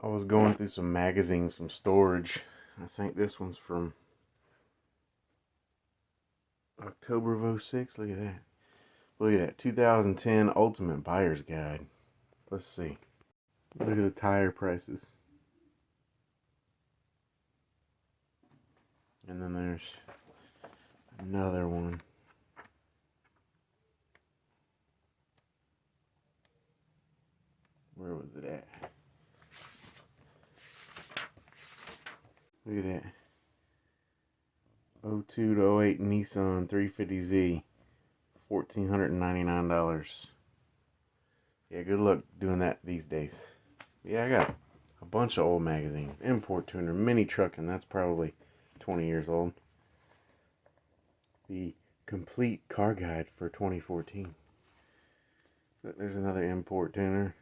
I was going through some magazines, some storage. I think this one's from October of '06. Look at that. Look at that. 2010 Ultimate Buyer's Guide. Let's see. Look at the tire prices. And then there's another one. Where was it at? Look at that. '02 to '08 Nissan 350Z. $1,499. Yeah, good luck doing that these days. Yeah, I got a bunch of old magazines. Import Tuner, Mini Trucking, that's probably 20 years old. The Complete Car Guide for 2014. There's another Import Tuner.